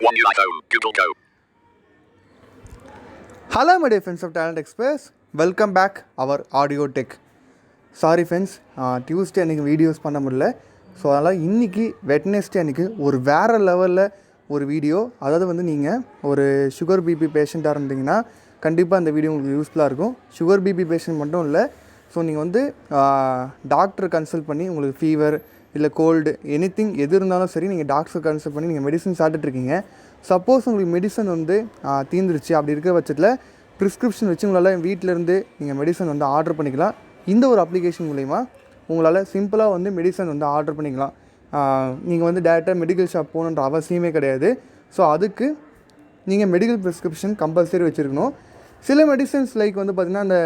One new iPhone. Google Go. Hello my dear friends of Talent Express. Welcome back our audio tech. Sorry friends, Tuesday அன்றைக்கி videos பண்ண முடியல. So அதனால் இன்றைக்கி Wednesday அன்றைக்கி ஒரு வேறு லெவலில் ஒரு வீடியோ. அதாவது வந்து நீங்கள் ஒரு சுகர் பிபி பேஷண்ட்டாக இருந்தீங்கன்னா கண்டிப்பாக அந்த வீடியோ உங்களுக்கு யூஸ்ஃபுல்லாக இருக்கும். சுகர் பிபி பேஷண்ட் மட்டும் இல்லை, ஸோ நீங்கள் வந்து டாக்டர் கன்சல்ட் பண்ணி உங்களுக்கு ஃபீவர் இல்லை கோல்டு எனிதிங் எது இருந்தாலும் சரி, நீங்கள் டாக்டர் கன்சல்ட் பண்ணி நீங்கள் மெடிசன் சாப்பிட்டுட்ருக்கீங்க. சப்போஸ் உங்களுக்கு மெடிசன் வந்து தீர்ந்துருச்சு, அப்படி இருக்கிற பட்சத்தில் ப்ரிஸ்கிரிப்ஷன் வச்சு உங்களால் வீட்டிலேருந்து நீங்கள் மெடிசன் வந்து ஆர்டர் பண்ணிக்கலாம். இந்த ஒரு அப்ளிகேஷன் மூலிமா உங்களால் சிம்பிளாக வந்து மெடிசன் வந்து ஆர்டர் பண்ணிக்கலாம். நீங்கள் வந்து டேரெக்டாக மெடிக்கல் ஷாப் போகணுன்ற அவசியமே கிடையாது. ஸோ அதுக்கு நீங்கள் மெடிக்கல் ப்ரிஸ்கிரிப்ஷன் கம்பல்சரி வச்சுருக்கணும். சில மெடிசன்ஸ் லைக் வந்து பார்த்திங்கன்னா அந்த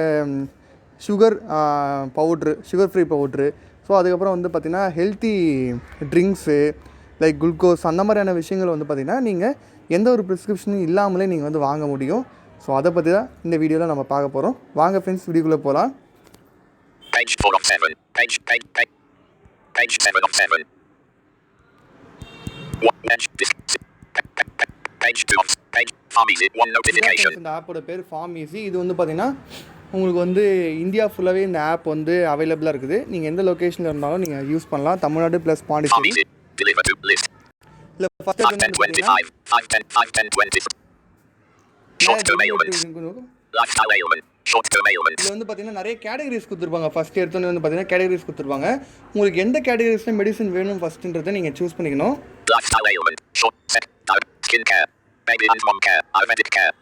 sugar powder, sugar free powder, so அதுக்கப்புறம் வந்து பார்த்திங்கன்னா ஹெல்த்தி ட்ரிங்க்ஸு லைக் குளுக்கோஸ், அந்த மாதிரியான விஷயங்கள் வந்து பார்த்திங்கன்னா நீங்கள் எந்த ஒரு ப்ரிஸ்கிரிப்ஷனும் இல்லாமலே நீங்கள் வந்து வாங்க முடியும். ஸோ அதை பற்றி தான் இந்த வீடியோவில் நம்ம பார்க்க போகிறோம். வாங்க ஃப்ரெண்ட்ஸ், வீடியோக்குள்ளே போகலாம். Page 4 of 7. Page 7 of 7. Page 2 of page Farm Easy. One notification. இந்த ஆப்போட பேர் ஃபார்ம் ஈஸி. இது வந்து பார்த்திங்கன்னா உங்களுக்கு வந்து இந்தியா ஃபுல்லாகவே இந்த ஆப் வந்து அவைலபிளாக இருக்குது. நீங்கள் எந்த லொக்கேஷனில் இருந்தாலும் நீங்கள் யூஸ் பண்ணலாம். Tamil Nadu plus Pondicherry. Deliver to list. இல்லை first 5:10:25. 5:10:20. Short term ailment. Lifestyle ailment. Short term ailment. இதில் வந்து பார்த்தீங்கன்னா நிறைய கேட்டகரிஸ் கொடுத்துருப்பாங்க. ஃபஸ்ட் எடுத்தோன்னே வந்து பார்த்தீங்கன்னா கேட்டகரிஸ் கொடுத்துருப்பாங்க. உங்களுக்கு எந்த கேட்டகரிஸில் மெடிசன் வேணும் ஃபஸ்ட்டுன்றதை நீங்கள் சூஸ் பண்ணிக்கணும். Lifestyle ailment. Short set. Skin care. Baby and mom care. Ayurvedic care.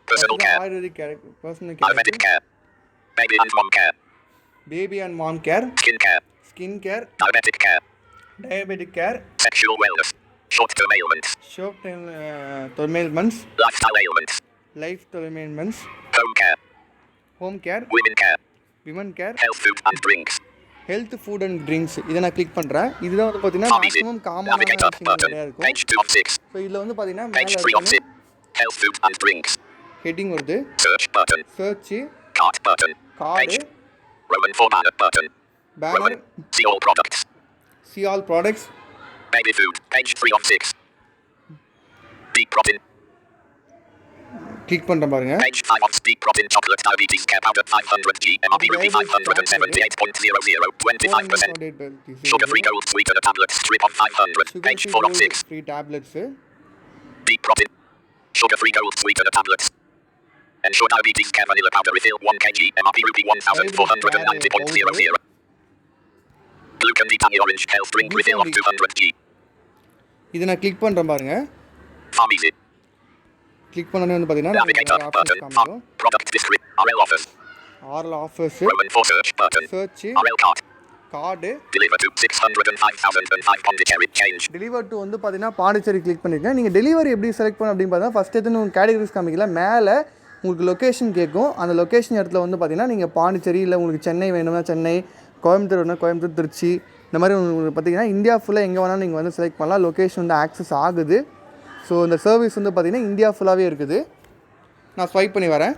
Personal care. Ayurvedic care. Personal care. Ayurvedic care. Baby and mom care. Baby and mom care. Skin care. Skin care. Diabetic care. Diabetic care. Sexual wellness. Short term ailments. Short term ailments. Lifestyle ailments. Lifestyle ailments. Home care. Home care. Women care. Women care. Health food and drinks. Health food and drinks. இதை நான் click பண்ணுறேன். இதுதான் வந்து பார்த்தீங்கன்னா maximum காமனான விஷயங்கள் நிறையா இருக்கும். Page 2 of 6. ஸோ இதில் வந்து பார்த்தீங்கன்னா Page 3 of 6. Health food and drinks. Heading வருது. Search button. Search. Cart button. Card. Roman for banner button. Banner. See all products. See all products. Baby food. Page 3 of 6. Deep protein. Click பண்ணுறேன் பாருங்க. Page 5 of deep protein chocolate diabetes care powder 500 g MRP rupee 578.00 25%. Sugar free gold sweetener tablet strip of 500. Page 4 of 6. Free tablets. Deep protein. Sugar free gold sweetener tablets. Ensure diabetes care vanilla powder refill 1 kg MRP rupee 1490.00. Glucon D Tangy orange health drink refill of 200 g. இதை நான் click பண்ணுறேன் பாருங்க. Farm Easy. Click பண்ணனே வந்து பார்த்தீங்கன்னா Navigator button. Product description. RL offers. RL offers. Roman for search button. Search. RL card. Card. Deliver to 605,005 Pondicherry change. Deliver to வந்து பார்த்தீங்கன்னா Pondicherry click பண்ணிருக்கேன். நீங்கள் டெலிவரி எப்படி செலக்ட் பண்ணணும் அப்படின்னு பார்த்தா ஃபஸ்ட் எடுத்து உங்களுக்கு கேட்டகரிஸ் காமிக்கல, மேலே உங்களுக்கு லொக்கேஷன் கேட்கும். அந்த லொக்கேஷன் இடத்துல வந்து பார்த்தீங்கன்னா நீங்கள் பாண்டிச்சேரி இல்லை உங்களுக்கு சென்னை வேணும்னா சென்னை, கோயம்புத்தூர் வேணும்னா கோயம்புத்தூர், திருச்சி, இந்த மாதிரி உங்களுக்கு பார்த்தீங்கன்னா இந்தியா ஃபுல்லாக எங்கே வேணாலும் நீங்கள் வந்து செலக்ட் பண்ணலாம். லொக்கேஷன் வந்து ஆக்சஸ் ஆகுது. ஸோ இந்த சர்வீஸ் வந்து பார்த்தீங்கன்னா இந்தியா ஃபுல்லாகவே இருக்குது. நான் ஸ்வைப் பண்ணி வரேன்.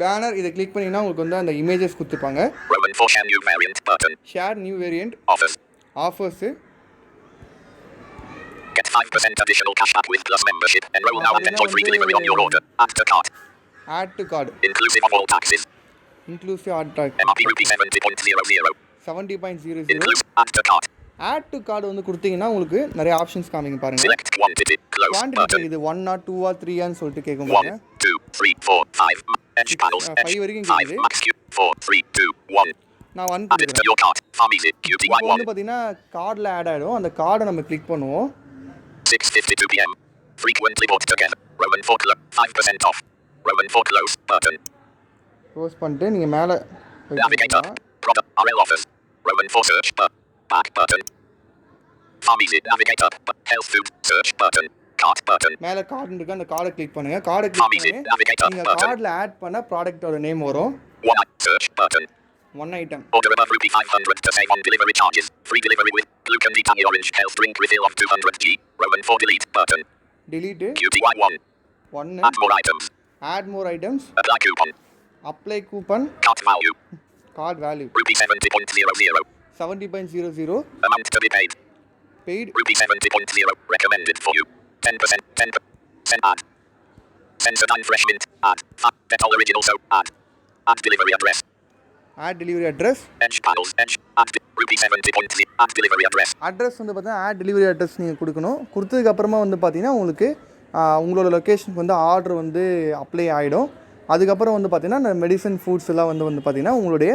பேனர் இதை கிளிக் பண்ணிங்கன்னா உங்களுக்கு வந்து அந்த இமேஜஸ் கொடுத்துருப்பாங்க. Share new variant. Offers. Get 5% additional cashback with Plus membership. Enroll now and enjoy free delivery on your order. Add to cart. Add to cart. Inclusive of all taxes. Inclusive of tax. MRP rupee 70.00. 70.00. Inclusive add to cart. Add to cart வந்து கொடுத்தீங்கன்னா உங்களுக்கு நிறைய options காமிங்க பாருங்க. Select quantity. Close quantity இது 1 or 2 or 3 ன்னு சொல்லிட்டு கேட்கும் 1 பாருங்க. 2 3 4 5 edge panels 5 வரைக்கும் 5 கேக்குது. max Q 4 3 2 1. நான் 1 add it to your cart. Farm Easy QTY 1. வந்து பாத்தீங்கன்னா கார்ட்ல ஆட் ஆயிடும். அந்த கார்டை நம்ம கிளிக் பண்ணுவோம். 6:52 p.m. frequently bought together. Roman for 5% off. Roman for close button. Close பண்ணிட்டு நீங்க மேலே Navigator product RL offers. Roman for search back button. Farm Easy Navigator health food search button. Cart button. மேலே card இருக்கு, அந்த கார்டை click பண்ணுங்க. கார்டை click பண்ணி நீங்க கார்ட்ல ஆட் பண்ண ப்ராடக்ட்டோட நேம் வரும். One search button. One item. Order above rupee 500 to save on delivery charges. Free delivery with Glucon D Tangy orange health drink refill of 200 g. Roman for delete button. Delete. QTY 1. 1. Add more items. Add more items. Apply coupon. Apply coupon. Cart value. Card value. Rupee 70.00. 70.00. Amount to be paid. paid rupee 70.0 recommended for you. 10%, 10% ad. Sensodyne fresh mint ad. Dettol original soap ad. Add delivery address. add delivery address. Edge panels, edge. Add rupee 70.0 add delivery address. Address வந்து பார்த்தீங்கன்னா add delivery address நீங்கள் கொடுக்கணும். கொடுத்ததுக்கப்புறமா வந்து பார்த்தீங்கன்னா உங்களுக்கு உங்களோட லொக்கேஷனுக்கு வந்து order வந்து அப்ளை ஆகிடும். அதுக்கப்புறம் வந்து பார்த்தீங்கன்னா இந்த மெடிசன் ஃபுட்ஸ் எல்லாம் வந்து பார்த்தீங்கன்னா உங்களுடைய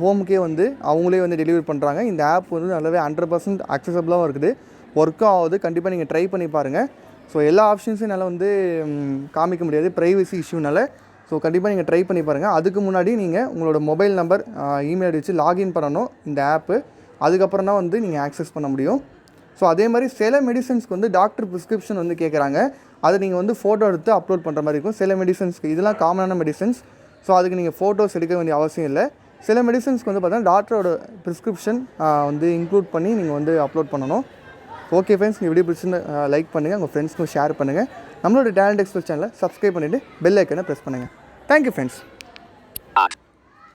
ஹோமுக்கே வந்து அவங்களே வந்து டெலிவரி பண்ணுறாங்க. இந்த ஆப் வந்து நல்லாவே 100% அக்சசபிளாகவும் இருக்குது, ஒர்க்கும் ஆகுது. கண்டிப்பாக நீங்கள் ட்ரை பண்ணி பாருங்கள். ஸோ எல்லா ஆப்ஷன்ஸும் என்னால் வந்து காமிக்க முடியாது, ப்ரைவசி இஷ்யூனால. ஸோ கண்டிப்பாக நீங்கள் ட்ரை பண்ணி பாருங்கள். அதுக்கு முன்னாடி நீங்கள் உங்களோட மொபைல் நம்பர், இமெயில் ஐடி வச்சு லாகின் பண்ணணும் இந்த ஆப்பு. அதுக்கப்புறம் தான் வந்து நீங்கள் ஆக்சஸ் பண்ண முடியும். ஸோ அதே மாதிரி சில மெடிசன்ஸ்க்கு வந்து டாக்டர் ப்ரிஸ்கிரிப்ஷன் வந்து கேட்குறாங்க. அதை நீங்கள் வந்து ஃபோட்டோ எடுத்து அப்லோட் பண்ணுற மாதிரி இருக்கும். சில மெடிசன்ஸ்க்கு இதெல்லாம் காமனான மெடிசன்ஸ், ஸோ அதுக்கு நீங்கள் ஃபோட்டோஸ் எடுக்க வேண்டிய அவசியம் இல்லை. சில மெடிசன்ஸ்க்கு வந்து பார்த்தீங்கன்னா டாக்டரோட ப்ரிஸ்கிரிப்ஷன் வந்து இன்க்ளூட் பண்ணி நீங்கள் வந்து அப்லோட் பண்ணணும். ஓகே ஃப்ரெண்ட்ஸ், இந்த வீடியோ பிடிச்சிருந்து லைக் பண்ணுங்கள், உங்கள் ஃப்ரெண்ட்ஸ்க்கும் ஷேர் பண்ணுங்கள். நம்மளோட டேலண்ட் எக்ஸ்பிரஸ் சேனலை சப்ஸ்கிரைப் பண்ணிவிட்டு பெல் ஐக்கனை ப்ரெஸ் பண்ணுங்கள். Thank you friends.